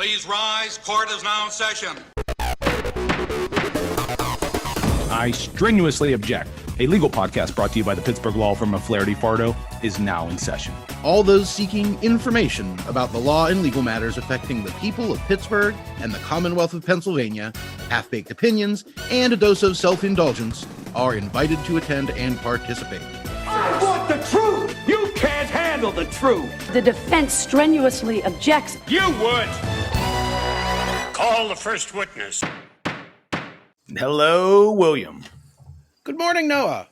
Please rise. Court is now in session. I strenuously object. A legal podcast brought to you by the Pittsburgh law firm of Flaherty, Fardo is now in session. All those seeking information about the law and legal matters affecting the people of Pittsburgh and the Commonwealth of Pennsylvania, half-baked opinions, and a dose of self-indulgence are invited to attend and participate. I want the truth! You can't handle the truth! The defense strenuously objects. You would! Call the first witness. Hello, William. Good morning, Noah.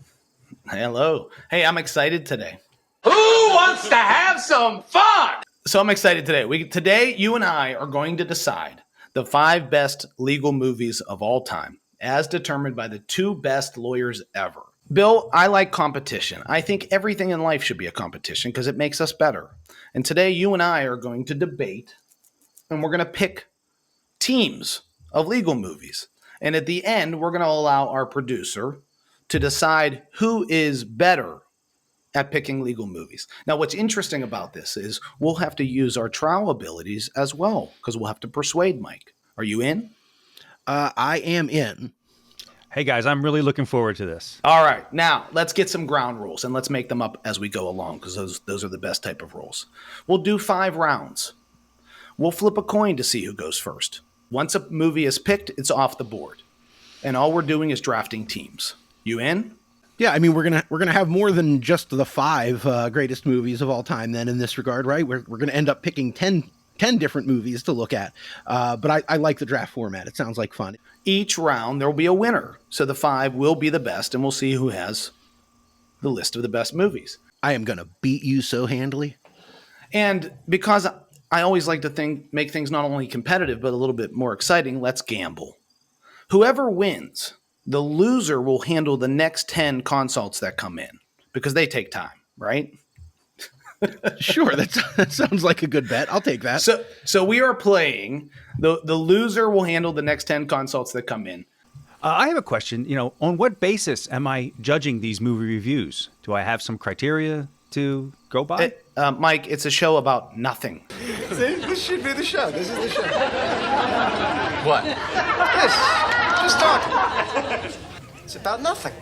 Hello. Hey, I'm excited today. Who wants to have some fun? So I'm excited today. Today, you and I are going to decide the 5 best legal movies of all time, as determined by the 2 best lawyers ever. Bill, I like competition. I think everything in life should be a competition because it makes us better. And today, you and I are going to debate, and we're going to pick teams of legal movies. And at the end, we're going to allow our producer to decide who is better at picking legal movies. Now, what's interesting about this is we'll have to use our trial abilities as well because we'll have to persuade Mike. Are you in? I am in. Hey, guys, I'm really looking forward to this. All right. Now, let's get some ground rules, and let's make them up as we go along because those are the best type of rules. We'll do 5 rounds. We'll flip a coin to see who goes first. Once a movie is picked, it's off the board. And all we're doing is drafting teams. You in? Yeah, I mean, we're gonna have more than just the 5 greatest movies of all time then in this regard, right? We're going to end up picking 10 different movies to look at. But I like the draft format. It sounds like fun. Each round, there will be a winner. So the 5 will be the best, and we'll see who has the list of the best movies. I am going to beat you so handily. And because I always like to make things not only competitive, but a little bit more exciting, let's gamble. Whoever wins, the loser will handle the next 10 consults that come in because they take time, right? Sure, that sounds like a good bet. I'll take that. So we are playing. The loser will handle the next 10 consults that come in. I have a question. On what basis am I judging these movie reviews? Do I have some criteria to go by? Mike, it's a show about nothing. See, this should be the show. This is the show. What? This. Just talking. It's about nothing.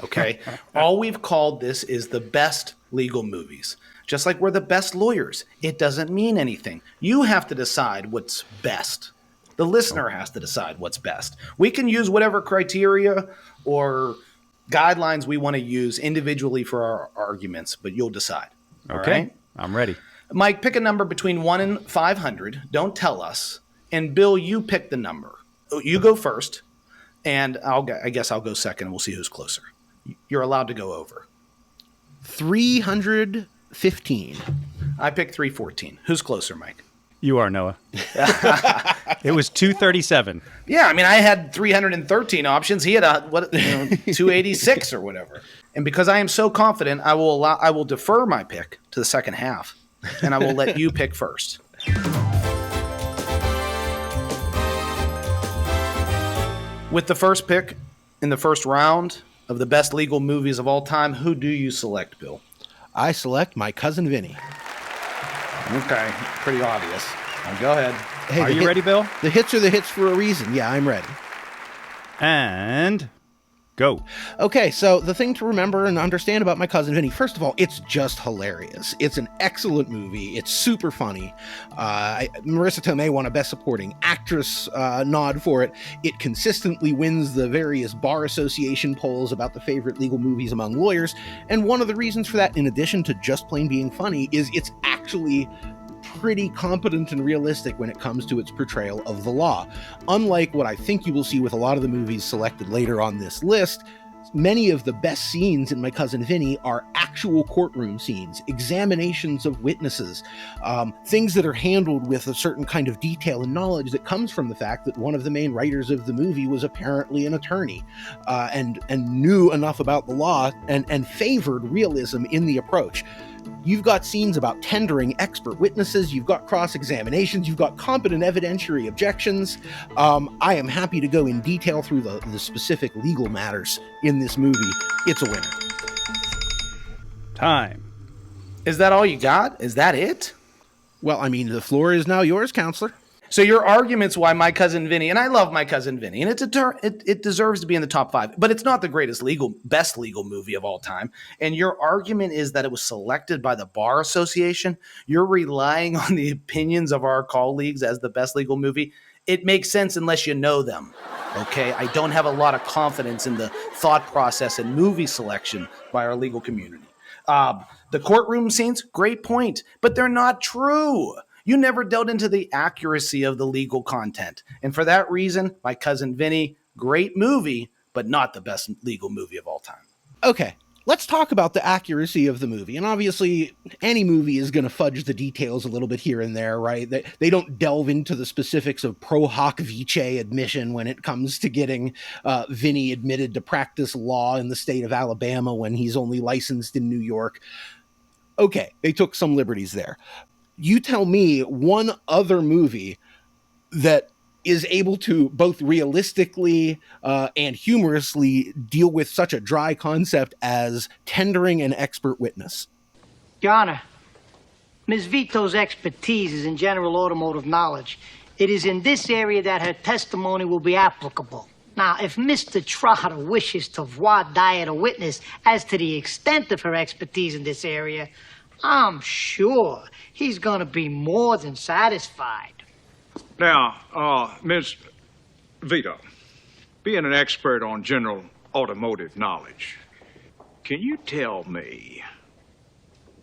Okay. All we've called this is the best legal movies. Just like we're the best lawyers. It doesn't mean anything. You have to decide what's best. The listener has to decide what's best. We can use whatever criteria or guidelines we want to use individually for our arguments, but you'll decide. All okay. right? I'm ready. Mike, pick a number between 1 and 500. Don't tell us. And Bill, you pick the number. You go first, and I guess I'll go second, and we'll see who's closer. You're allowed to go over. 315. I picked 314. Who's closer, Mike? You are, Noah. It was 237. Yeah, I mean, I had 313 options. He had 286 or whatever. And because I am so confident, I will defer my pick to the second half, and I will let you pick first. With the first pick in the first round of the best legal movies of all time, who do you select, Bill? I select My Cousin Vinny. Okay, pretty obvious. Now go ahead. Hey, Are you ready, Bill? The hits are the hits for a reason. Yeah, I'm ready. And go. Okay, so the thing to remember and understand about My Cousin Vinny, first of all, it's just hilarious. It's an excellent movie. It's super funny. Marissa Tomei won a Best Supporting Actress nod for it. It consistently wins the various bar association polls about the favorite legal movies among lawyers. And one of the reasons for that, in addition to just plain being funny, is it's actually pretty competent and realistic when it comes to its portrayal of the law. Unlike what I think you will see with a lot of the movies selected later on this list, many of the best scenes in My Cousin Vinny are actual courtroom scenes, examinations of witnesses, things that are handled with a certain kind of detail and knowledge that comes from the fact that one of the main writers of the movie was apparently an attorney and knew enough about the law and favored realism in the approach. You've got scenes about tendering expert witnesses, you've got cross-examinations, you've got competent evidentiary objections. I am happy to go in detail through the specific legal matters in this movie. It's a winner. Time. Is that all you got? Is that it? Well, I mean, the floor is now yours, counselor. So your argument's why My Cousin Vinny, and I love My Cousin Vinny, and it deserves to be in the top 5, but it's not the best legal movie of all time. And your argument is that it was selected by the Bar Association. You're relying on the opinions of our colleagues as the best legal movie. It makes sense unless you know them. Okay, I don't have a lot of confidence in the thought process and movie selection by our legal community. The courtroom scenes, great point, but they're not true. You never delved into the accuracy of the legal content. And for that reason, My Cousin Vinny, great movie, but not the best legal movie of all time. Okay, let's talk about the accuracy of the movie. And obviously, any movie is going to fudge the details a little bit here and there, right? They don't delve into the specifics of pro hoc vice admission when it comes to getting Vinny admitted to practice law in the state of Alabama when he's only licensed in New York. Okay, they took some liberties there. You tell me one other movie that is able to both realistically and humorously deal with such a dry concept as tendering an expert witness. Your Honor, Ms. Vito's expertise is in general automotive knowledge. It is in this area that her testimony will be applicable. Now, if Mr. Trotter wishes to voir dire a witness as to the extent of her expertise in this area, I'm sure he's going to be more than satisfied. Now, Ms. Vito, being an expert on general automotive knowledge, can you tell me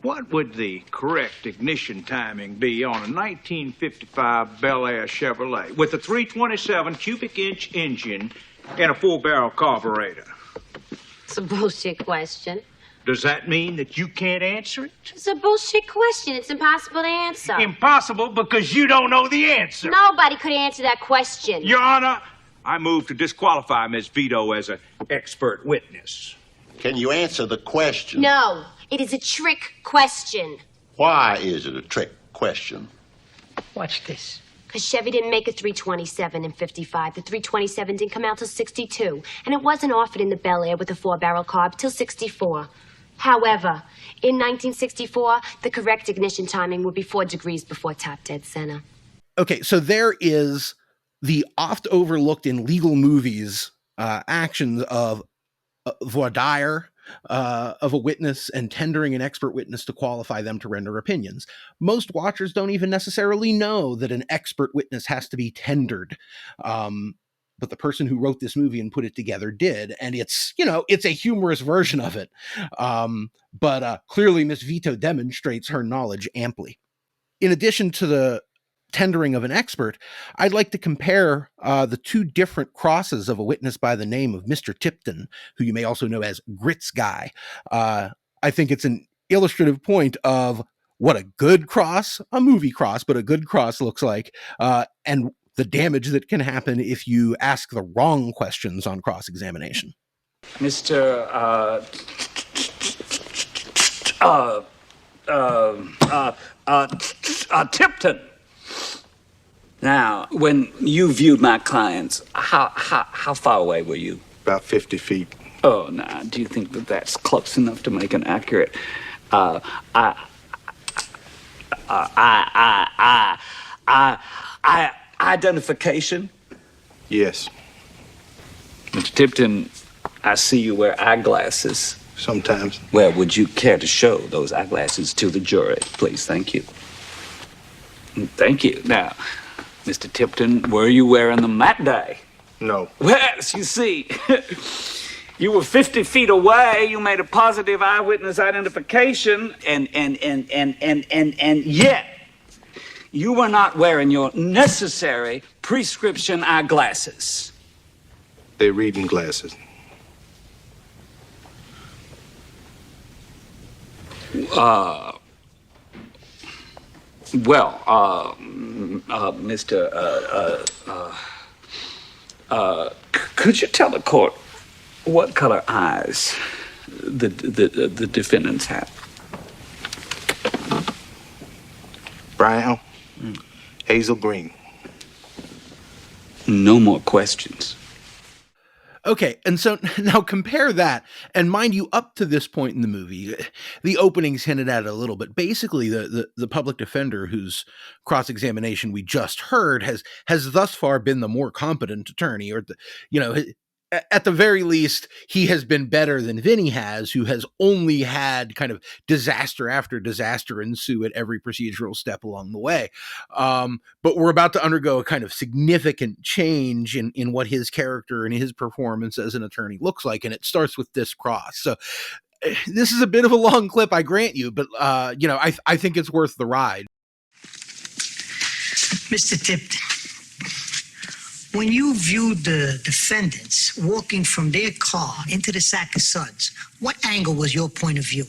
what would the correct ignition timing be on a 1955 Bel Air Chevrolet with a 327 cubic inch engine and a 4-barrel carburetor? It's a bullshit question. Does that mean that you can't answer it? It's a bullshit question. It's impossible to answer. Impossible because you don't know the answer. Nobody could answer that question. Your Honor, I move to disqualify Ms. Vito as an expert witness. Can you answer the question? No, it is a trick question. Why is it a trick question? Watch this. Because Chevy didn't make a 327 in 55. The 327 didn't come out till 62. And it wasn't offered in the Bel Air with a 4-barrel carb till 64. However, in 1964, the correct ignition timing would be 4 degrees before top dead center. Okay, so there is the oft overlooked in legal movies actions of voir dire of a witness and tendering an expert witness to qualify them to render opinions. Most watchers don't even necessarily know that an expert witness has to be tendered. But the person who wrote this movie and put it together did. And it's, it's a humorous version of it. But clearly Miss Vito demonstrates her knowledge amply. In addition to the tendering of an expert, I'd like to compare the two different crosses of a witness by the name of Mr. Tipton, who you may also know as Grits Guy. I think it's an illustrative point of what a good cross, a movie cross, but a good cross looks like, and the damage that can happen if you ask the wrong questions on cross-examination. Mr. Tipton. Now, when you viewed my clients, how far away were you? About 50 feet. Oh, now, do you think that that's close enough to make an accurate identification? Yes. Mr. Tipton, I see you wear eyeglasses. Sometimes. Well, would you care to show those eyeglasses to the jury, please? Thank you. Thank you. Now, Mr. Tipton, were you wearing them that day? No. Well, you see, you were 50 feet away. You made a positive eyewitness identification, and yet you were not wearing your necessary prescription eyeglasses. They're reading glasses. Could you tell the court what color eyes the defendants have? Brown, hazel green. No more questions. Okay, and so now compare that, and mind you, up to this point in the movie, the openings hinted at it a little bit. Basically, the public defender whose cross-examination we just heard has thus far been the more competent attorney, or at the very least, he has been better than Vinny has, who has only had kind of disaster after disaster ensue at every procedural step along the way. But we're about to undergo a kind of significant change in what his character and his performance as an attorney looks like, and it starts with this cross. So this is a bit of a long clip, I grant you, but I think it's worth the ride. Mr. Tipton, when you viewed the defendants walking from their car into the sack of suds, what angle was your point of view?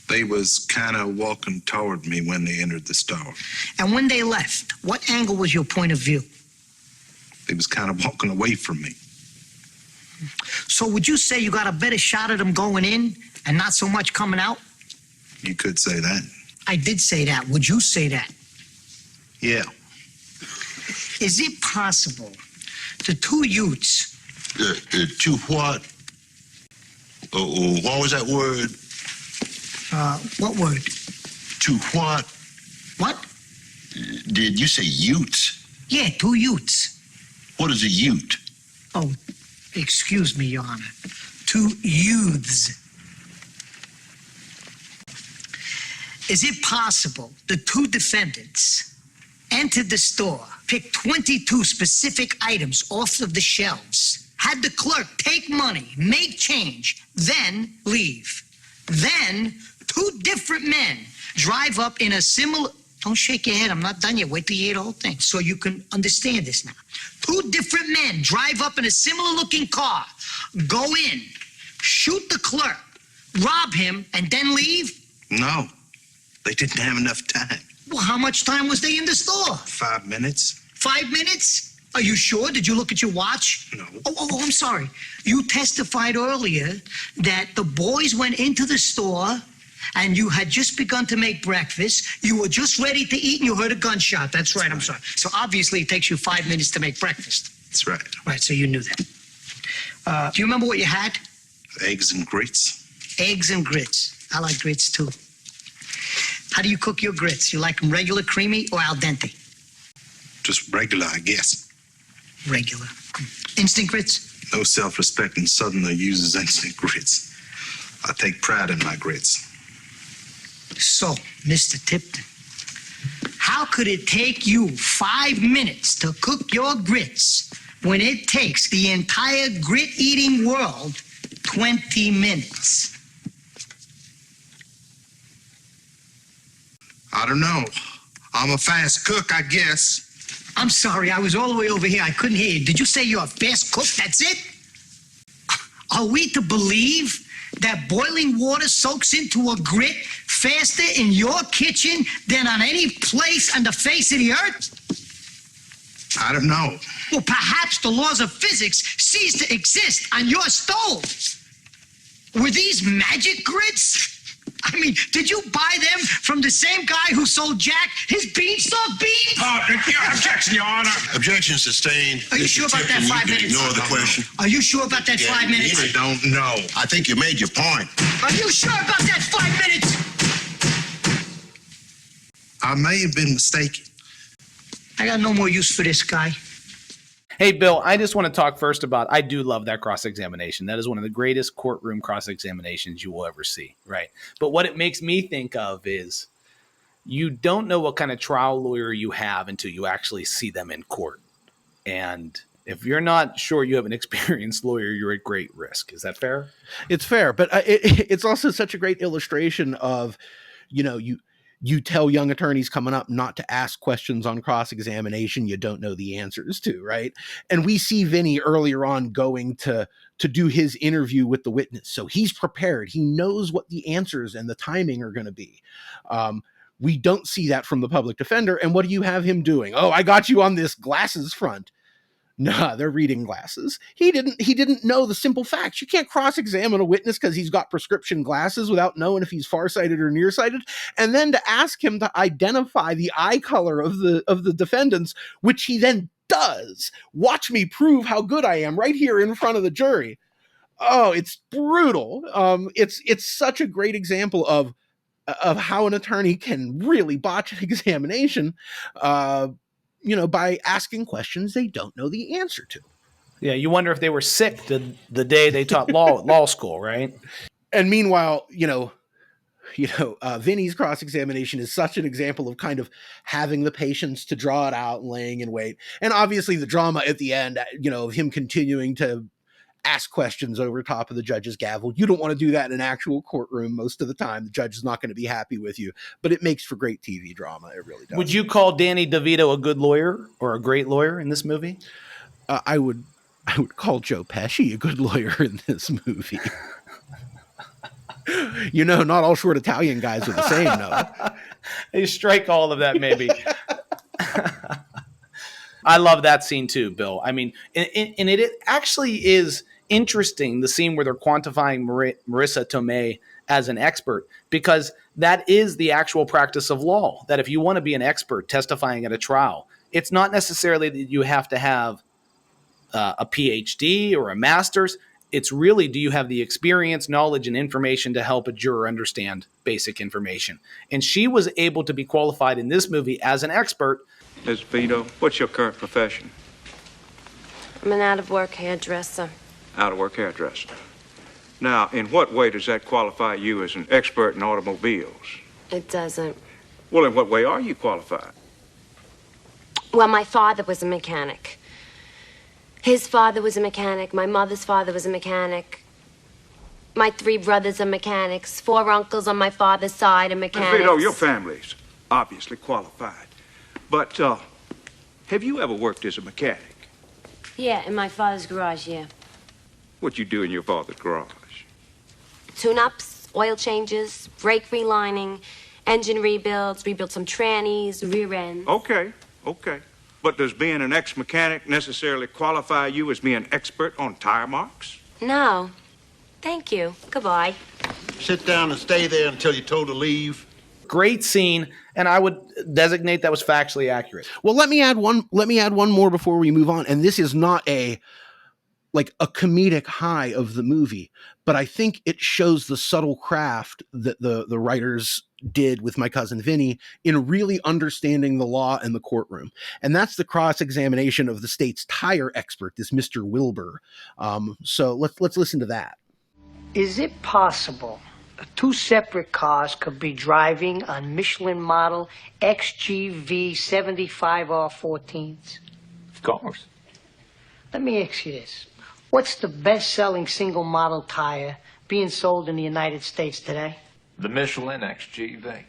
They was kind of walking toward me when they entered the store. And when they left, what angle was your point of view? They was kind of walking away from me. So would you say you got a better shot at them going in and not so much coming out? You could say that. I did say that. Would you say that? Yeah. Is it possible the two Utes... Two what? What was that word? What word? Two what? What? Did you say Utes? Yeah, two Utes. What is a Ute? Oh, excuse me, Your Honor. Two youths. Is it possible the two defendants entered the store, picked 22 specific items off of the shelves, had the clerk take money, make change, then leave? Then two different men drive up in a similar... Don't shake your head, I'm not done yet. Wait till you hear the whole thing so you can understand this now. Two different men drive up in a similar looking car, go in, shoot the clerk, rob him, and then leave? No, they didn't have enough time. Well, how much time was they in the store? 5 minutes. 5 minutes? Are you sure? Did you look at your watch? No. Oh, I'm sorry. You testified earlier that the boys went into the store and you had just begun to make breakfast. You were just ready to eat and you heard a gunshot. That's right, I'm sorry. So obviously it takes you 5 minutes to make breakfast. That's right. Right, so you knew that. Do you remember what you had? Eggs and grits. Eggs and grits. I like grits too. How do you cook your grits? You like them regular, creamy, or al dente? Just regular, I guess. Regular. Instant grits? No self-respecting Southerner uses instant grits. I take pride in my grits. So, Mr. Tipton, how could it take you 5 minutes to cook your grits when it takes the entire grit-eating world 20 minutes? I don't know. I'm a fast cook, I guess. I'm sorry, I was all the way over here. I couldn't hear you. Did you say you're a fast cook? That's it? Are we to believe that boiling water soaks into a grit faster in your kitchen than on any place on the face of the earth? I don't know. Well, perhaps the laws of physics cease to exist on your stove. Were these magic grits? I mean, did you buy them from the same guy who sold Jack his beanstalk beans? Objection, Your Honor. Objection sustained. Are you sure about that 5 minutes? Ignore the question. Are you sure about that 5 minutes? I don't know. I think you made your point. Are you sure about that 5 minutes? I may have been mistaken. I got no more use for this guy. Hey, Bill, I just want to talk first about, I do love that cross-examination. That is one of the greatest courtroom cross-examinations you will ever see, right? But what it makes me think of is you don't know what kind of trial lawyer you have until you actually see them in court. And if you're not sure you have an experienced lawyer, you're at great risk. Is that fair? It's fair, but it's also such a great illustration of, you tell young attorneys coming up not to ask questions on cross-examination you don't know the answers to, right? And we see Vinny earlier on going to do his interview with the witness. So he's prepared. He knows what the answers and the timing are going to be. We don't see that from the public defender. And what do you have him doing? Oh, I got you on this glasses front. Nah, they're reading glasses. He didn't know the simple facts. You can't cross-examine a witness because he's got prescription glasses without knowing if he's farsighted or nearsighted. And then to ask him to identify the eye color of the defendants, which he then does. Watch me prove how good I am right here in front of the jury. Oh, it's brutal. It's such a great example of how an attorney can really botch an examination. By asking questions they don't know the answer to. Yeah, you wonder if they were sick the day they taught law school, right? And meanwhile, Vinny's cross-examination is such an example of kind of having the patience to draw it out and laying in wait. And obviously the drama at the end, of him continuing to ask questions over top of the judge's gavel. You don't want to do that in an actual courtroom most of the time. The judge is not going to be happy with you, but it makes for great TV drama. It really does. Would you call Danny DeVito a good lawyer or a great lawyer in this movie? I would call Joe Pesci a good lawyer in this movie. Not all short Italian guys are the same, no. You strike all of that, maybe. I love that scene too, Bill. I mean, and it actually is interesting, the scene where they're quantifying Marissa Tomei as an expert, because that is the actual practice of law, that if you want to be an expert testifying at a trial, it's not necessarily that you have to have a PhD or a master's. It's really, do you have the experience, knowledge, and information to help a juror understand basic information? And she was able to be qualified in this movie as an expert. Ms. Vito, what's your current profession? I'm an out-of-work hairdresser. Out-of-work hairdresser. Now, in what way does that qualify you as an expert in automobiles? It doesn't. Well, in what way are you qualified? Well, my father was a mechanic. His father was a mechanic. My mother's father was a mechanic. My 3 brothers are mechanics. 4 uncles on my father's side are mechanics. Ms. Vito, your family's obviously qualified. But, have you ever worked as a mechanic? Yeah, in my father's garage, yeah. What you do in your father's garage? Tune-ups, oil changes, brake relining, engine rebuild some trannies, rear ends. Okay. But does being an ex-mechanic necessarily qualify you as being expert on tire marks? No. Thank you. Goodbye. Sit down and stay there until you're told to leave. Great scene, and I would designate that was factually accurate. Well, let me add one more before we move on. And this is not a comedic high of the movie, but I think it shows the subtle craft that the writers did with My Cousin Vinny in really understanding the law in the courtroom. And that's the cross-examination of the state's tire expert, this Mr. Wilbur. So let's listen to that. Is it possible 2 separate cars could be driving on Michelin model XGV 75R14s? Of course. Let me ask you this. What's the best-selling single model tire being sold in the United States today? The Michelin XGV.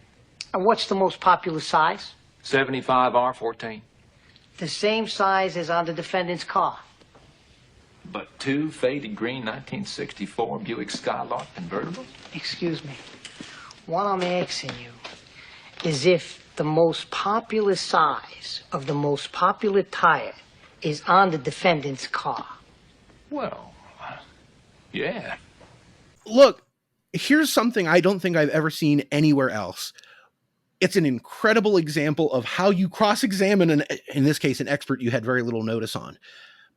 And what's the most popular size? 75R14. The same size as on the defendant's car. But 2 faded green 1964 Buick Skylark convertibles? Excuse me. What I'm asking you is if the most popular size of the most popular tire is on the defendant's car. Well, yeah. Look, here's something I don't think I've ever seen anywhere else. It's an incredible example of how you cross-examine, in this case, an expert you had very little notice on.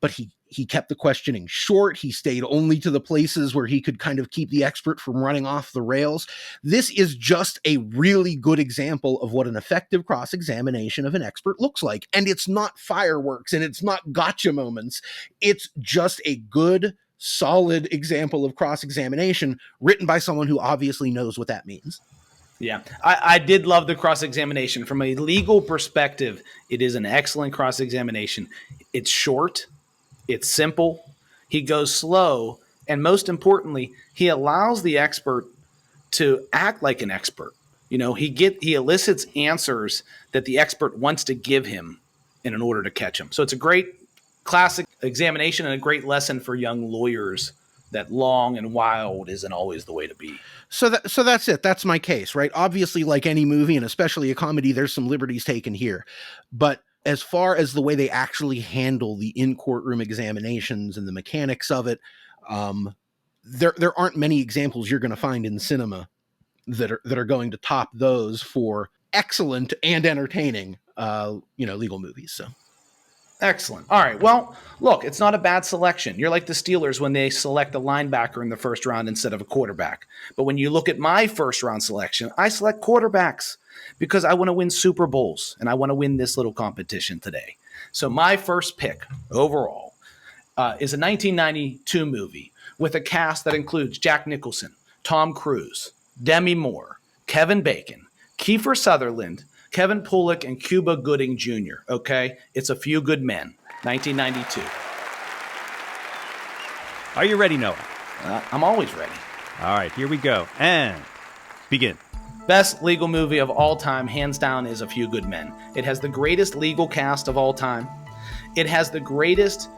But he kept the questioning short. He stayed only to the places where he could kind of keep the expert from running off the rails. This is just a really good example of what an effective cross-examination of an expert looks like. And it's not fireworks and it's not gotcha moments. It's just a good, solid example of cross-examination written by someone who obviously knows what that means. Yeah, I did love the cross-examination. From a legal perspective, it is an excellent cross-examination. It's short. It's simple. He goes slow. And most importantly, he allows the expert to act like an expert. You know, he elicits answers that the expert wants to give him in order to catch him. So it's a great classic examination and a great lesson for young lawyers that long and wild isn't always the way to be. So that's it. That's my case, right? Obviously, like any movie and especially a comedy, there's some liberties taken here. But as far as the way they actually handle the in-courtroom examinations and the mechanics of it, there aren't many examples you're going to find in cinema that are going to top those for excellent and entertaining, legal movies. So. Excellent. All right. Well, look, it's not a bad selection. You're like the Steelers when they select a linebacker in the first round instead of a quarterback. But when you look at my first round selection, I select quarterbacks because I want to win Super Bowls and I want to win this little competition today. So my first pick overall is a 1992 movie with a cast that includes Jack Nicholson, Tom Cruise, Demi Moore, Kevin Bacon, Kiefer Sutherland, Kevin Pollak, and Cuba Gooding Jr., okay? It's A Few Good Men, 1992. Are you ready, Noah? I'm always ready. All right, here we go. And begin. Best legal movie of all time, hands down, is A Few Good Men. It has the greatest legal cast of all time. It has the greatest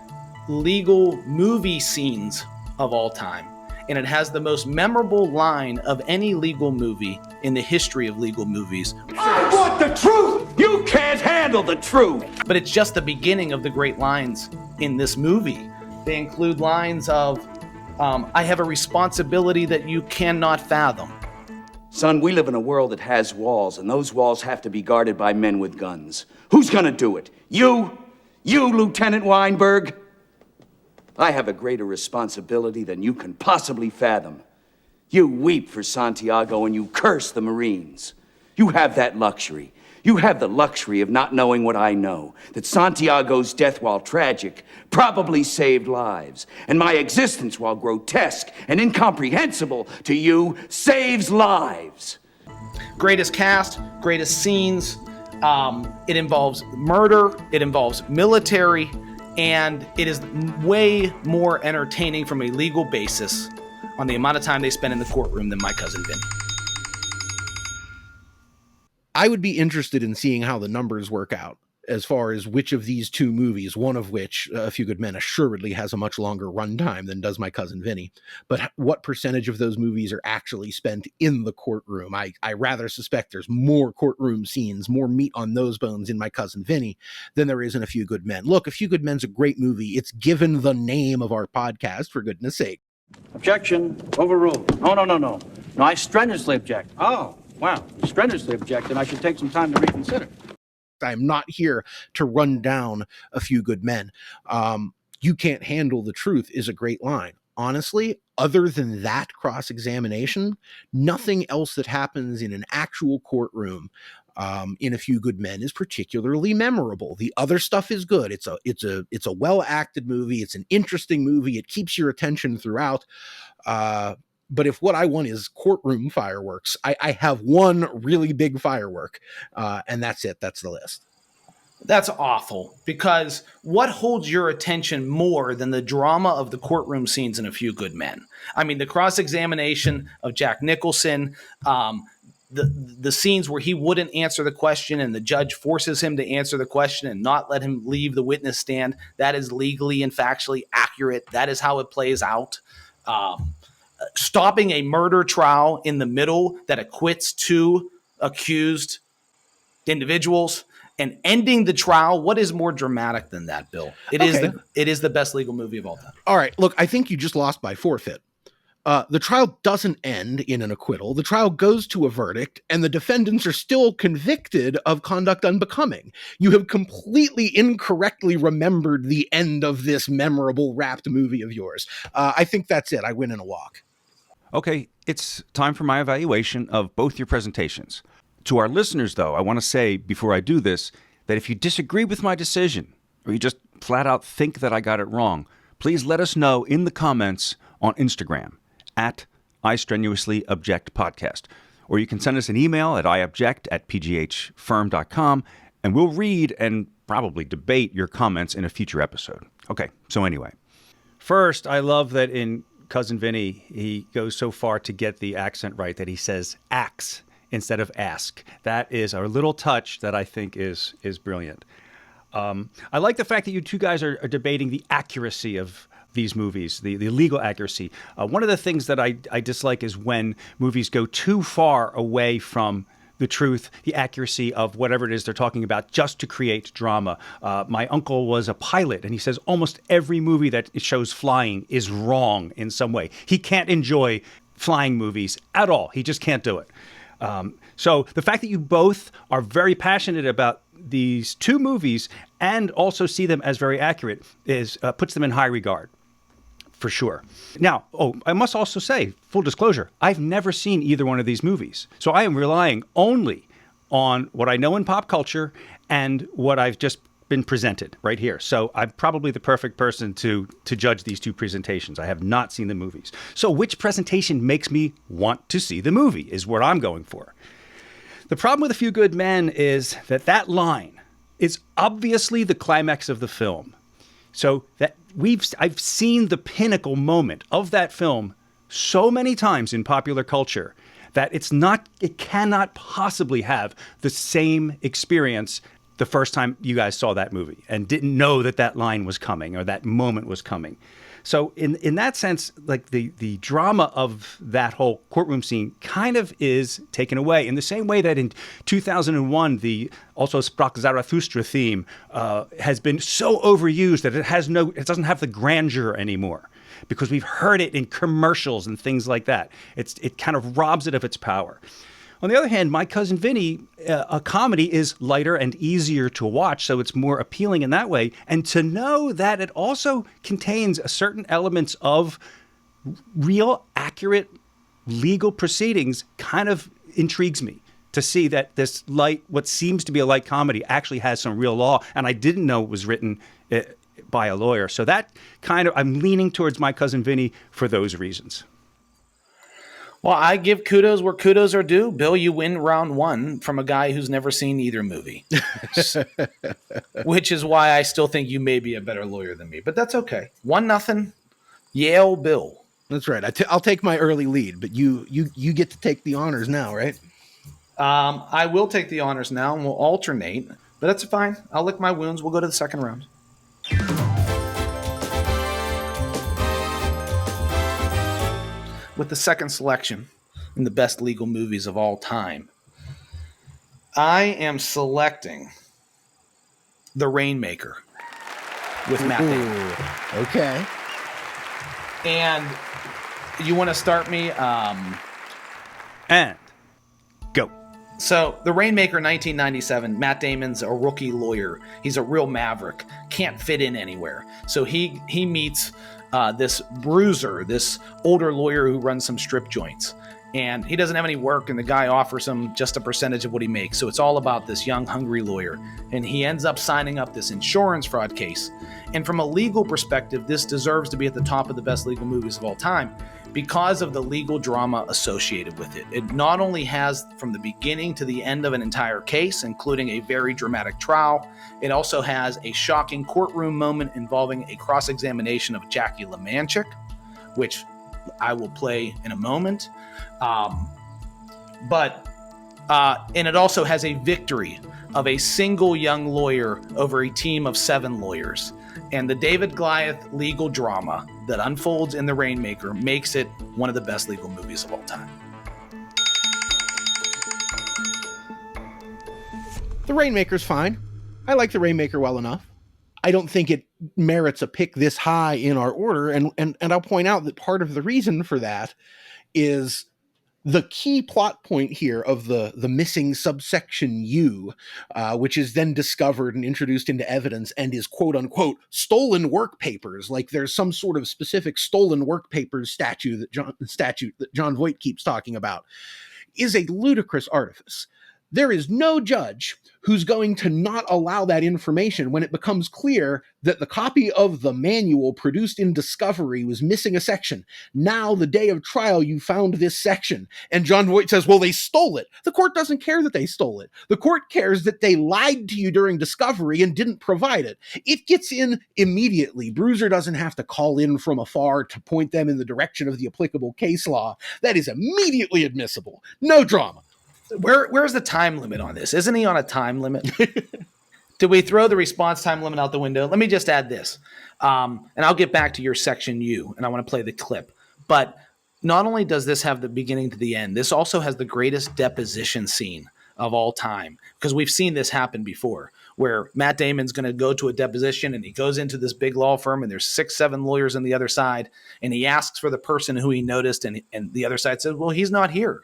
legal movie scenes of all time. And it has the most memorable line of any legal movie in the history of legal movies. I want the truth! You can't handle the truth! But it's just the beginning of the great lines in this movie. They include lines of, I have a responsibility that you cannot fathom. Son, we live in a world that has walls, and those walls have to be guarded by men with guns. Who's gonna do it? You? You, Lieutenant Weinberg? I have a greater responsibility than you can possibly fathom. You weep for Santiago and you curse the Marines. You have that luxury. You have the luxury of not knowing what I know, that Santiago's death, while tragic, probably saved lives, and my existence, while grotesque and incomprehensible to you, saves lives. Greatest cast, greatest scenes. It involves murder, it involves military, and it is way more entertaining from a legal basis on the amount of time they spend in the courtroom than My Cousin Vinny. I would be interested in seeing how the numbers work out as far as which of these two movies, one of which, A Few Good Men, assuredly has a much longer runtime than does My Cousin Vinny, but what percentage of those movies are actually spent in the courtroom. I rather suspect there's more courtroom scenes, more meat on those bones in My Cousin Vinny than there is in A Few Good Men. Look, A Few Good Men's a great movie. It's given the name of our podcast, for goodness sake. Objection. Overruled. No, I strenuously object. Oh, wow. You strenuously object, and I should take some time to reconsider. I'm not here to run down A Few Good Men. You can't handle the truth is a great line. Honestly, other than that cross-examination, nothing else that happens in an actual courtroom in A Few Good Men is particularly memorable. The other stuff is good. It's a well-acted movie. It's an interesting movie. It keeps your attention throughout. But if what I want is courtroom fireworks, I have one really big firework, and that's it. That's the list. That's awful, because what holds your attention more than the drama of the courtroom scenes in A Few Good Men? I mean, the cross-examination of Jack Nicholson, the scenes where he wouldn't answer the question and the judge forces him to answer the question and not let him leave the witness stand, that is legally and factually accurate. That is how it plays out. Stopping a murder trial in the middle that acquits two accused individuals and ending the trial. What is more dramatic than that, Bill? It is the best legal movie of all time. All right. Look, I think you just lost by forfeit. The trial doesn't end in an acquittal. The trial goes to a verdict, and the defendants are still convicted of conduct unbecoming. You have completely incorrectly remembered the end of this memorable wrapped movie of yours. I think that's it. I win in a walk. Okay, it's time for my evaluation of both your presentations. To our listeners, though, I want to say before I do this that if you disagree with my decision or you just flat out think that I got it wrong, please let us know in the comments on Instagram at @IStrenuouslyObjectPodcast. Or you can send us an email at iobject@pghfirm.com, and we'll read and probably debate your comments in a future episode. Okay, so anyway. First, I love that in Cousin Vinny, he goes so far to get the accent right that he says ax instead of ask. That is a little touch that I think is brilliant. I like the fact that you two guys are debating the accuracy of these movies, the legal accuracy. One of the things that I dislike is when movies go too far away from the truth, the accuracy of whatever it is they're talking about just to create drama. My uncle was a pilot, and he says almost every movie that shows flying is wrong in some way. He can't enjoy flying movies at all. He just can't do it. So the fact that you both are very passionate about these two movies and also see them as very accurate is puts them in high regard, for sure. Now, I must also say, full disclosure, I've never seen either one of these movies. So I am relying only on what I know in pop culture and what I've just been presented right here. So I'm probably the perfect person to judge these two presentations. I have not seen the movies. So which presentation makes me want to see the movie is what I'm going for. The problem with A Few Good Men is that line is obviously the climax of the film. So that I've seen the pinnacle moment of that film so many times in popular culture that it cannot possibly have the same experience the first time you guys saw that movie and didn't know that line was coming or that moment was coming. So in that sense, like the drama of that whole courtroom scene kind of is taken away in the same way that in 2001, the also Sprach Zarathustra theme has been so overused that it doesn't have the grandeur anymore because we've heard it in commercials and things like that. It kind of robs it of its power. On the other hand, My Cousin Vinny, a comedy, is lighter and easier to watch, so it's more appealing in that way. And to know that it also contains a certain elements of real, accurate legal proceedings kind of intrigues me to see that this what seems to be a light comedy actually has some real law. And I didn't know it was written by a lawyer. So that I'm leaning towards My Cousin Vinny for those reasons. Well, I give kudos where kudos are due. Bill, you win round one from a guy who's never seen either movie, which is why I still think you may be a better lawyer than me. But that's okay. 1-0, Yale Bill. That's right. I'll take my early lead, but you get to take the honors now, right? I will take the honors now, and we'll alternate. But that's fine. I'll lick my wounds. We'll go to the second round. With the second selection in the best legal movies of all time, I am selecting The Rainmaker with Matt Damon. Okay. And you want to start me? And go. So, The Rainmaker, 1997. Matt Damon's a rookie lawyer. He's a real maverick. Can't fit in anywhere. So he meets this bruiser, this older lawyer who runs some strip joints. And he doesn't have any work, and the guy offers him just a percentage of what he makes. So it's all about this young, hungry lawyer. And he ends up signing up this insurance fraud case. And from a legal perspective, this deserves to be at the top of the best legal movies of all time because of the legal drama associated with it. It not only has from the beginning to the end of an entire case, including a very dramatic trial, it also has a shocking courtroom moment involving a cross-examination of Jackie LeManchik, which I will play in a moment. And it also has a victory of a single young lawyer over a team of 7 lawyers. And the David Goliath legal drama that unfolds in The Rainmaker makes it one of the best legal movies of all time. The Rainmaker's fine. I like The Rainmaker well enough. I don't think it merits a pick this high in our order. And I'll point out that part of the reason for that is the key plot point here of the missing subsection U, which is then discovered and introduced into evidence and is quote unquote stolen work papers. Like there's some sort of specific stolen work papers statute that John Voight keeps talking about, is a ludicrous artifice. There is no judge who's going to not allow that information when it becomes clear that the copy of the manual produced in discovery was missing a section. Now, the day of trial, you found this section. And John Voight says, well, they stole it. The court doesn't care that they stole it. The court cares that they lied to you during discovery and didn't provide it. It gets in immediately. Bruiser doesn't have to call in from afar to point them in the direction of the applicable case law. That is immediately admissible. No drama. Where's the time limit on this? Isn't he on a time limit? Did we throw the response time limit out the window? Let me just add this. And I'll get back to your section U, and I want to play the clip. But not only does this have the beginning to the end, this also has the greatest deposition scene of all time, because we've seen this happen before, where Matt Damon's going to go to a deposition and he goes into this big law firm and there's 6-7 lawyers on the other side, and he asks for the person who he noticed, and the other side says, well, he's not here.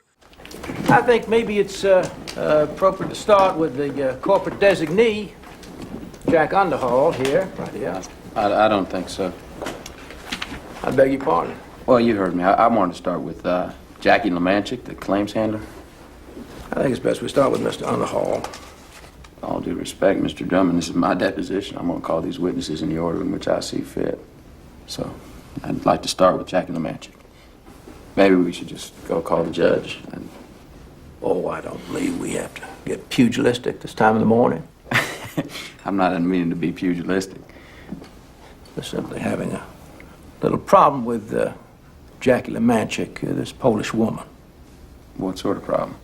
I think maybe it's appropriate to start with the corporate designee, Jack Underhall here, right here. I don't think so. I beg your pardon. Well, you heard me. I wanted to start with Jackie Lemanchik, the claims handler. I think it's best we start with Mr. Underhall. All due respect, Mr. Drummond, this is my deposition. I'm going to call these witnesses in the order in which I see fit. So, I'd like to start with Jackie Lemanchik. Maybe we should just go call the judge. Oh, I don't believe we have to get pugilistic this time of the morning. I'm not meaning to be pugilistic. We're simply having a little problem with Jackie Lemanchik, this Polish woman. What sort of problem?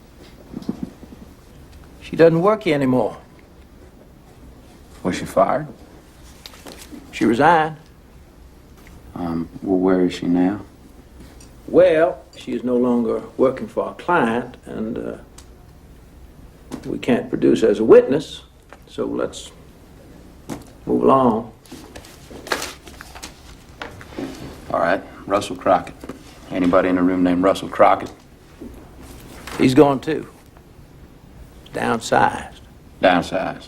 She doesn't work here anymore. Was she fired? She resigned. Well, where is she now? Well, she is no longer working for our client, and we can't produce her as a witness, so let's move along. All right, Russell Crockett. Anybody in the room named Russell Crockett? He's gone too. Downsized. Downsized.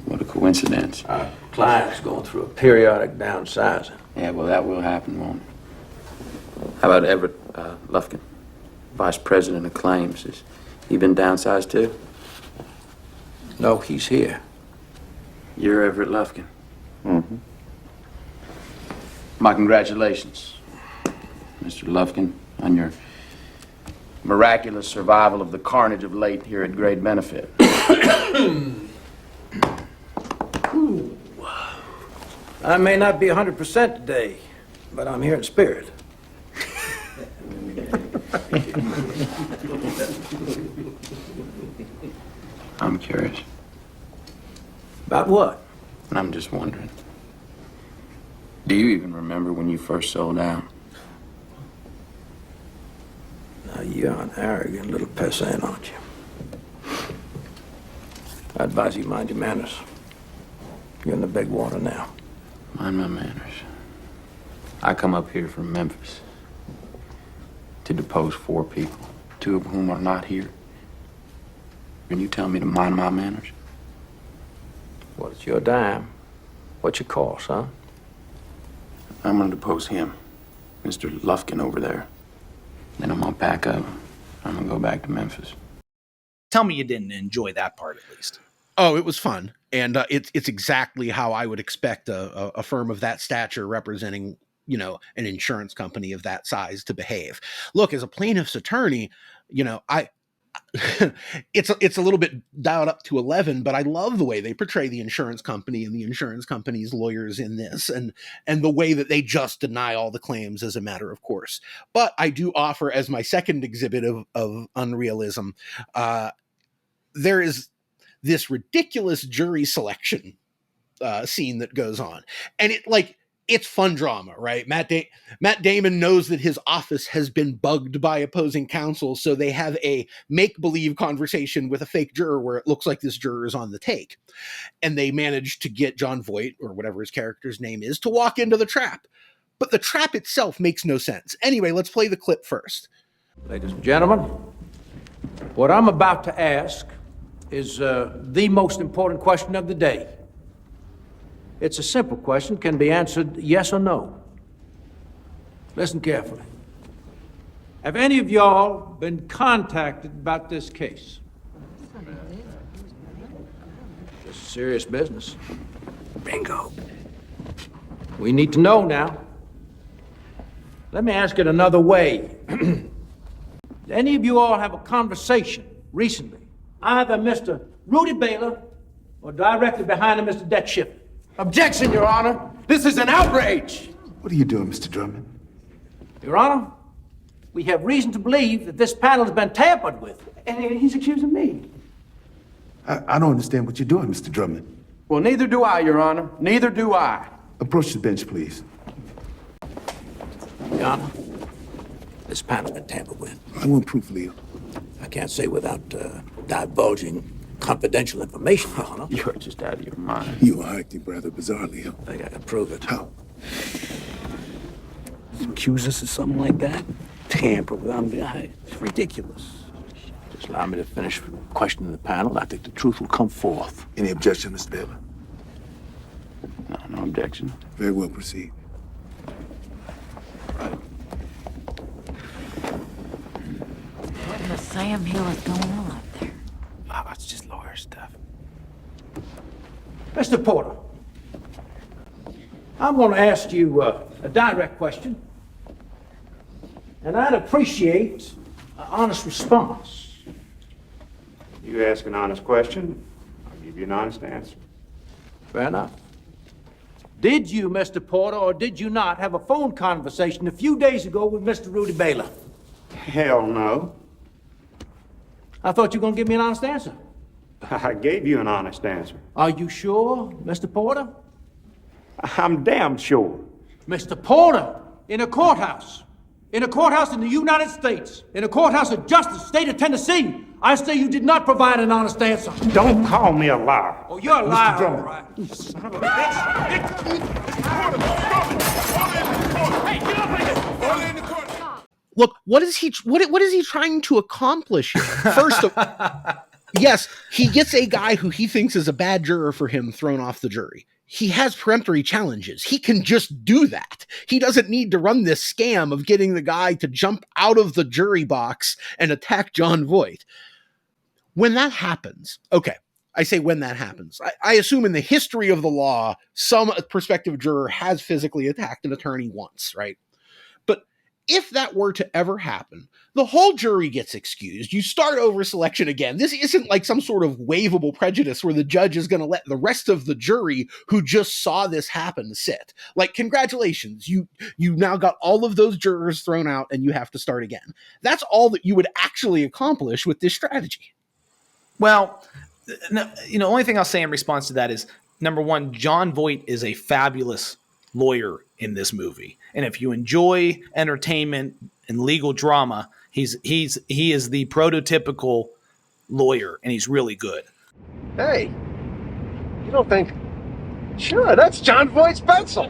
What a coincidence. Our client's going through a periodic downsizing. Yeah, well, that will happen, won't it? How about Everett Lufkin, Vice President of Claims? Has he been downsized too? No, he's here. You're Everett Lufkin? Mm-hmm. My congratulations, Mr. Lufkin, on your miraculous survival of the carnage of late here at great benefit. I may not be 100% today, but I'm here in spirit. I'm curious. About what? I'm just wondering. Do you even remember when you first sold out? Now, you're an arrogant little pissant, aren't you? I advise you mind your manners. You're in the big water now. Mind my manners. I come up here from Memphis to depose 4 people, 2 of whom are not here. And you tell me to mind my manners? Well, it's your dime. What's your call, son? I'm gonna depose him, Mr. Lufkin over there. Then I'm gonna pack up. I'm gonna go back to Memphis. Tell me you didn't enjoy that part at least. Oh, it was fun. And it's exactly how I would expect a firm of that stature representing, you know, an insurance company of that size to behave. Look, as a plaintiff's attorney, you know, it's a little bit dialed up to 11, but I love the way they portray the insurance company and the insurance company's lawyers in this, and the way that they just deny all the claims as a matter of course. But I do offer as my second exhibit of unrealism, there is this ridiculous jury selection scene that goes on, and it's fun drama, right? Matt Damon knows that his office has been bugged by opposing counsel, so they have a make-believe conversation with a fake juror where it looks like this juror is on the take. And they manage to get John Voight, or whatever his character's name is, to walk into the trap. But the trap itself makes no sense. Anyway, let's play the clip first. Ladies and gentlemen, what I'm about to ask is the most important question of the day. It's a simple question, can be answered yes or no. Listen carefully. Have any of y'all been contacted about this case? This is serious business. Bingo. We need to know now. Let me ask it another way. Did any of you all have a conversation recently, either Mr. Rudy Baylor or directly behind him, Mr. Det Schiffer? Objection, Your Honor. This is an outrage. What are you doing, Mr. Drummond? Your Honor, we have reason to believe that this panel has been tampered with. And he's accusing me. I don't understand what you're doing, Mr. Drummond. Well, neither do I, Your Honor. Neither do I. Approach the bench, please. Your Honor, this panel has been tampered with. I want proof, Leo. I can't say without divulging confidential information, Your Honor. You're just out of your mind. You are acting rather bizarrely. I think I can prove it. How? Accuse us of something like that? Tamper with it's ridiculous. Just allow me to finish questioning the panel. I think the truth will come forth. Any objection, Mr. Beaver? No objection. Very well, proceed. What in the Sam Hill is going on up there? Oh, it's just lawyer stuff. Mr. Porter, I'm going to ask you a direct question, and I'd appreciate an honest response. You ask an honest question, I'll give you an honest answer. Fair enough. Did you, Mr. Porter, or did you not have a phone conversation a few days ago with Mr. Rudy Baylor? Hell no. I thought you were going to give me an honest answer. I gave you an honest answer. Are you sure, Mr. Porter? I'm damn sure. Mr. Porter, in a courthouse in the United States, in a courthouse of justice, state of Tennessee, I say you did not provide an honest answer. Don't call me a liar. Oh, you're a liar, all Drummond. right. Son of a bitch. Look, what is he trying to accomplish here? First of yes, he gets a guy who he thinks is a bad juror for him thrown off the jury. He has peremptory challenges. He can just do that. He doesn't need to run this scam of getting the guy to jump out of the jury box and attack Jon Voight. When that happens, okay, I say when that happens, I assume in the history of the law, some prospective juror has physically attacked an attorney once, right? But if that were to ever happen, the whole jury gets excused. You start over selection again. This isn't like some sort of waivable prejudice where the judge is going to let the rest of the jury who just saw this happen sit. Like, congratulations, you now got all of those jurors thrown out and you have to start again. That's all that you would actually accomplish with this strategy. Well, the only thing I'll say in response to that is, number one, Jon Voight is a fabulous lawyer in this movie. And if you enjoy entertainment and legal drama, he is the prototypical lawyer, and he's really good. Hey, you don't think... Sure, that's Jon Voight's pencil.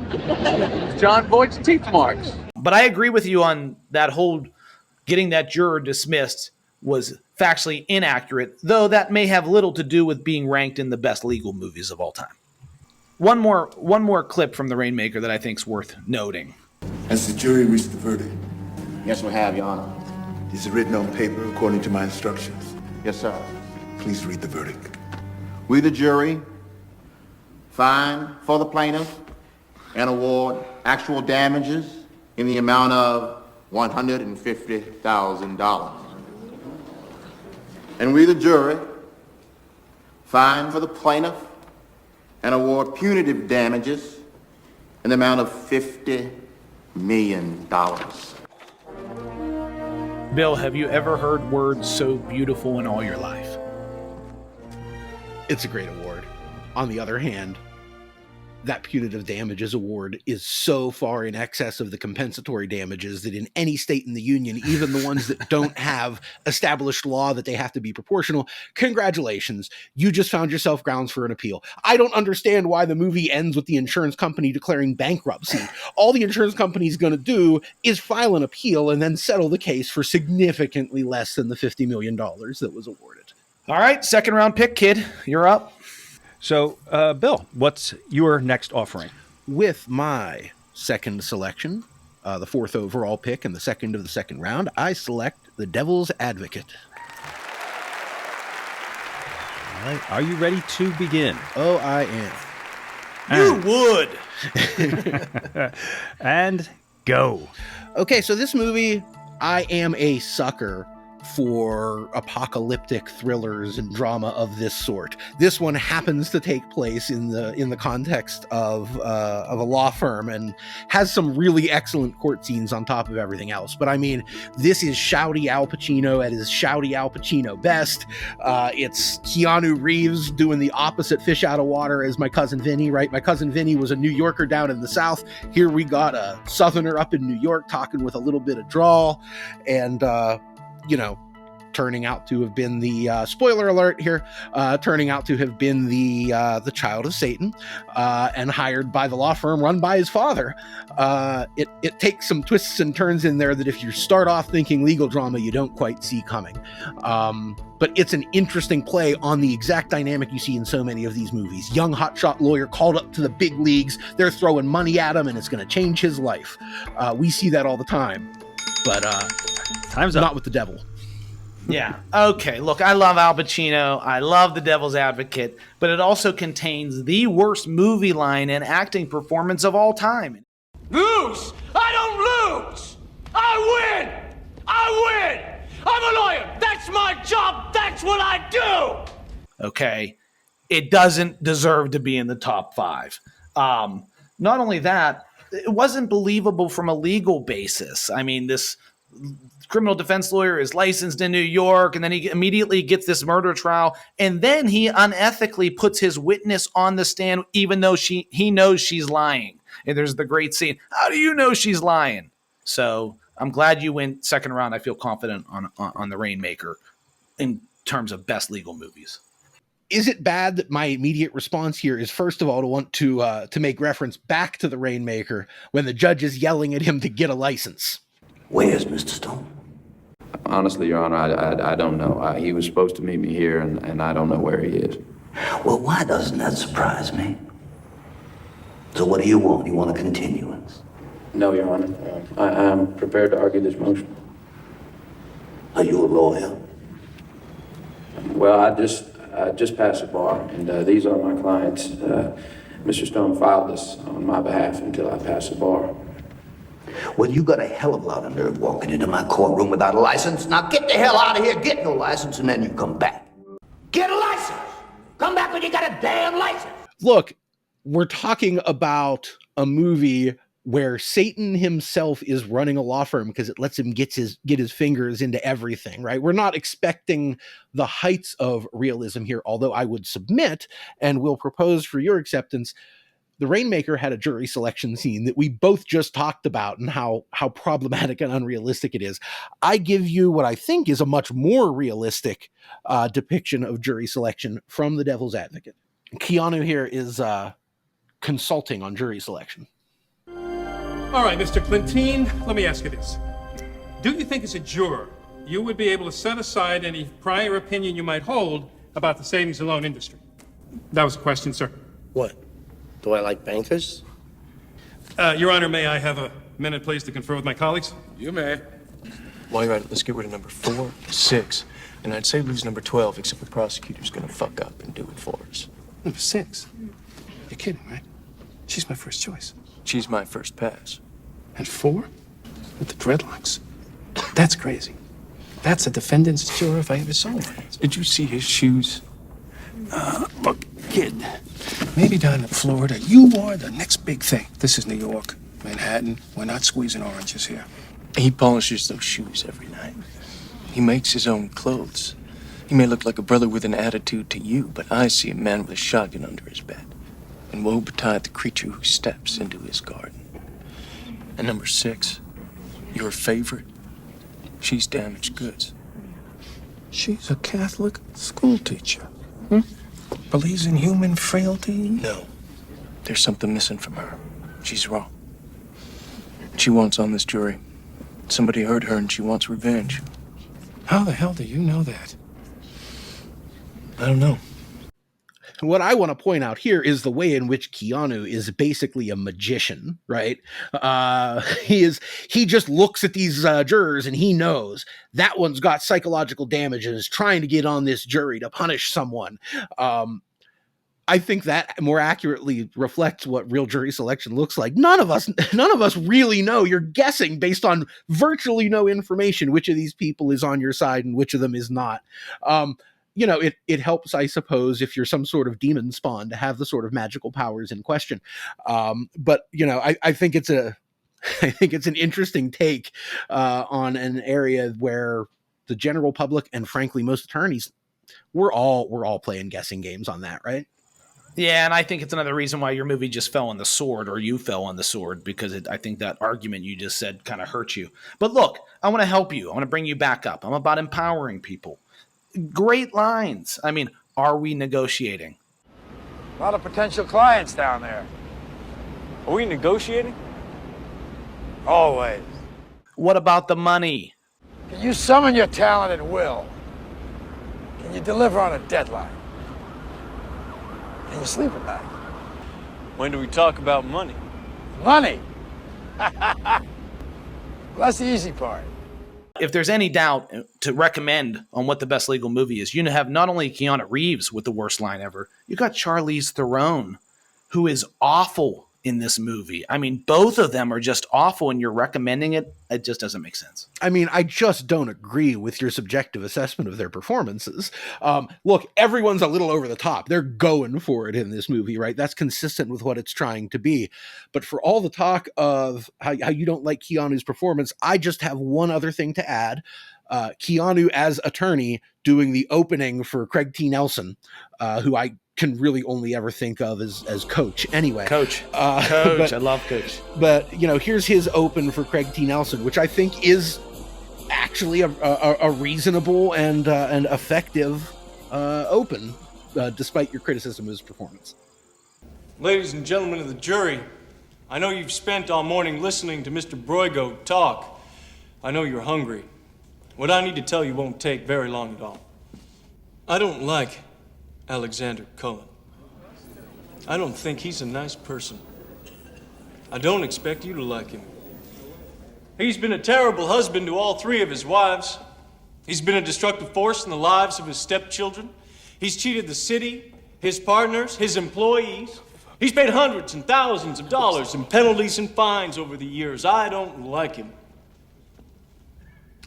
Jon Voight's teeth marks. But I agree with you on that whole getting that juror dismissed was factually inaccurate, though that may have little to do with being ranked in the best legal movies of all time. One more clip from The Rainmaker that I think is worth noting. Has the jury reached the verdict? Yes, we have, Your Honor. Is it written on paper according to my instructions? Yes, sir. Please read the verdict. We, the jury, find for the plaintiff and award actual damages in the amount of $150,000. And we, the jury, find for the plaintiff and award punitive damages in the amount of $50 million. Bill, have you ever heard words so beautiful in all your life? It's a great award. On the other hand, that punitive damages award is so far in excess of the compensatory damages that in any state in the union, even the ones that don't have established law that they have to be proportional, congratulations, you just found yourself grounds for an appeal. I don't understand why the movie ends with the insurance company declaring bankruptcy. All the insurance company is going to do is file an appeal and then settle the case for significantly less than the $50 million that was awarded. All right, second round pick, kid. You're up. So, Bill, what's your next offering? With my second selection, the fourth overall pick and the second of the second round, I select The Devil's Advocate. All right. Are you ready to begin? Oh, I am. You would. And go. Okay, so this movie, I am a sucker for apocalyptic thrillers and drama of this sort. This one happens to take place in the context of a law firm and has some really excellent court scenes on top of everything else. But I mean, this is shouty Al Pacino at his shouty Al Pacino best. It's Keanu Reeves doing the opposite fish out of water as My Cousin Vinny, right? My Cousin Vinny was a New Yorker down in the South. Here we got a Southerner up in New York talking with a little bit of drawl, and turning out to have been the spoiler alert here, turning out to have been the child of Satan, and hired by the law firm run by his father. It takes some twists and turns in there that if you start off thinking legal drama, you don't quite see coming. But it's an interesting play on the exact dynamic you see in so many of these movies. Young hotshot lawyer called up to the big leagues. They're throwing money at him, and it's going to change his life. We see that all the time, but time's up. Not with The Devil. Yeah. Okay. Look, I love Al Pacino. I love The Devil's Advocate, but it also contains the worst movie line and acting performance of all time. Lose! I don't lose! I win! I win! I'm a lawyer! That's my job! That's what I do! Okay. It doesn't deserve to be in the top 5. Not only that, it wasn't believable from a legal basis. I mean, this criminal defense lawyer is licensed in New York, and then he immediately gets this murder trial, and then he unethically puts his witness on the stand even though he knows she's lying. And there's the great scene. How do you know she's lying? So I'm glad you went second round. I feel confident on the Rainmaker in terms of best legal movies. Is it bad that my immediate response here is, first of all, to want to make reference back to the Rainmaker when the judge is yelling at him to get a license? Where's Mr. Stone? Honestly, Your Honor, I don't know. He was supposed to meet me here, and I don't know where he is. Well, why doesn't that surprise me? So what do you want? You want a continuance? No, Your Honor. I'm prepared to argue this motion. Are you a lawyer? Well, I just passed the bar, and these are my clients. Mr. Stone filed this on my behalf until I passed the bar. Well, you got a hell of a lot of nerve walking into my courtroom without a license. Now get the hell out of here, get no license, and then you come back. Get a license! Come back when you got a damn license! Look, we're talking about a movie where Satan himself is running a law firm because it lets him get his fingers into everything, right? We're not expecting the heights of realism here, although I would submit and will propose for your acceptance, The Rainmaker had a jury selection scene that we both just talked about and how problematic and unrealistic it is. I give you what I think is a much more realistic depiction of jury selection from The Devil's Advocate. Keanu here is consulting on jury selection. All right, Mr. Clintine, let me ask you this. Do you think as a juror, you would be able to set aside any prior opinion you might hold about the savings and loan industry? That was a question, sir. What? Do I like bankers? Your Honor, may I have a minute, please, to confer with my colleagues? You may. While you're at it, let's get rid of number 4, 6, and I'd say lose number 12, except the prosecutor's gonna fuck up and do it for us. Number 6? You're kidding, right? She's my first choice. She's my first pass. And 4? With the dreadlocks. That's crazy. That's a defendant's juror if I ever saw one. Did you see his shoes? Look, kid, maybe down in Florida, you are the next big thing. This is New York, Manhattan. We're not squeezing oranges here. He polishes those shoes every night. He makes his own clothes. He may look like a brother with an attitude to you, but I see a man with a shotgun under his bed. And woe betide the creature who steps into his garden. And number 6, your favorite, she's damaged goods. She's a Catholic school teacher. Believes in human frailty? No. There's something missing from her. She's raw. She wants on this jury. Somebody hurt her and she wants revenge. How the hell do you know that? I don't know. What I want to point out here is the way in which Keanu is basically a magician, right? He just looks at these jurors and he knows that one's got psychological damage and is trying to get on this jury to punish someone. I think that more accurately reflects what real jury selection looks like. None of us really know. You're guessing based on virtually no information which of these people is on your side and which of them is not. It helps, I suppose, if you're some sort of demon spawn to have the sort of magical powers in question. But I think it's an interesting take on an area where the general public and frankly most attorneys, we're all playing guessing games on that, right? Yeah, and I think it's another reason why your movie just fell on the sword, or you fell on the sword, because I think that argument you just said kind of hurt you. But look, I want to help you. I want to bring you back up. I'm about empowering people. Great lines. I mean, are we negotiating? A lot of potential clients down there. Are we negotiating? Always. What about the money? Can you summon your talent at will? Can you deliver on a deadline? Can you sleep at night? When do we talk about money? Money! Well, that's the easy part. If there's any doubt to recommend on what the best legal movie is, you have not only Keanu Reeves with the worst line ever, you got Charlize Theron, who is awful in this movie. I mean, both of them are just awful, and you're recommending it. It just doesn't make sense. I mean, I just don't agree with your subjective assessment of their performances. Look, everyone's a little over the top. They're going for it in this movie, right? That's consistent with what it's trying to be. But for all the talk of how you don't like Keanu's performance, I just have one other thing to add. Keanu as attorney doing the opening for Craig T. Nelson, who I can really only ever think of as Coach. Anyway, Coach, but, I love Coach. But here's his open for Craig T. Nelson, which I think is actually a reasonable and effective open, despite your criticism of his performance. Ladies and gentlemen of the jury, I know you've spent all morning listening to Mr. Broigo talk. I know you're hungry. What I need to tell you won't take very long at all. I don't like Alexander Cullen. I don't think he's a nice person. I don't expect you to like him. He's been a terrible husband to all three of his wives. He's been a destructive force in the lives of his stepchildren. He's cheated the city, his partners, his employees. He's paid hundreds and thousands of dollars in penalties and fines over the years. I don't like him.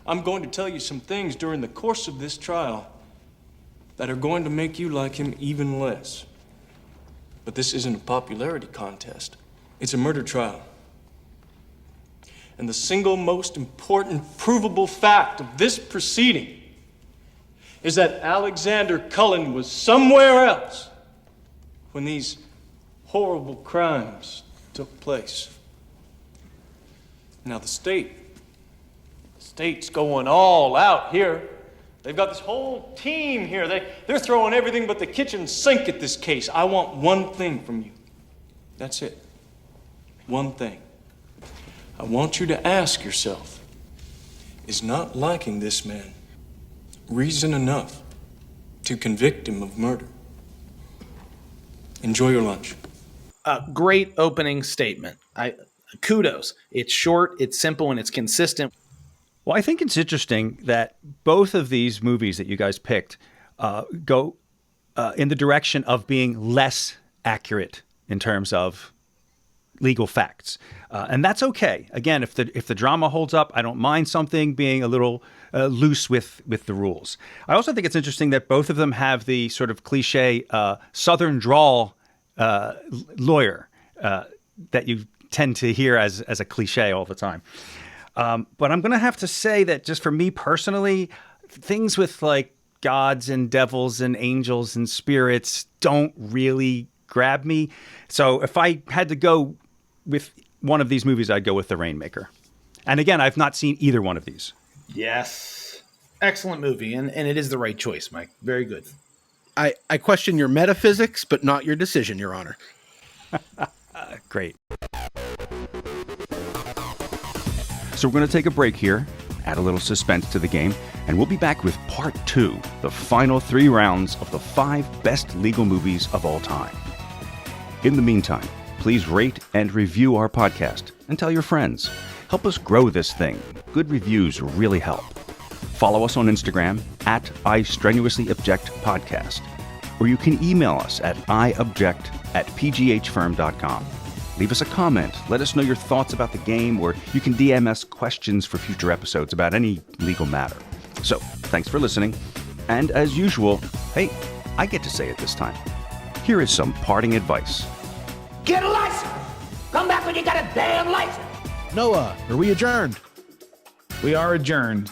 I'm going to tell you some things during the course of this trial that are going to make you like him even less. But this isn't a popularity contest. It's a murder trial. And the single most important provable fact of this proceeding is that Alexander Cullen was somewhere else when these horrible crimes took place. Now the state's going all out here. They've got this whole team here. They're throwing everything but the kitchen sink at this case. I want one thing from you. That's it. One thing. I want you to ask yourself, is not liking this man reason enough to convict him of murder? Enjoy your lunch. Great opening statement. Kudos. It's short, it's simple, and it's consistent. Well, I think it's interesting that both of these movies that you guys picked go in the direction of being less accurate in terms of legal facts. And that's okay. Again, if the drama holds up, I don't mind something being a little loose with the rules. I also think it's interesting that both of them have the sort of cliche Southern drawl lawyer that you tend to hear as a cliche all the time. But I'm going to have to say that just for me personally, things with like gods and devils and angels and spirits don't really grab me. So if I had to go with one of these movies, I'd go with The Rainmaker. And again, I've not seen either one of these. Yes. Excellent movie. And it is the right choice, Mike. Very good. I question your metaphysics, but not your decision, Your Honor. Great. So we're going to take a break here, add a little suspense to the game, and we'll be back with part 2, the final 3 rounds of the 5 best legal movies of all time. In the meantime, please rate and review our podcast and tell your friends. Help us grow this thing. Good reviews really help. Follow us on Instagram at iStrenuouslyObjectPodcast, or you can email us at iobject@pghfirm.com. Leave us a comment. Let us know your thoughts about the game, or you can DM us questions for future episodes about any legal matter. So, thanks for listening. And as usual, hey, I get to say it this time. Here is some parting advice. Get a license! Come back when you got a damn license! Noah, are we adjourned? We are adjourned.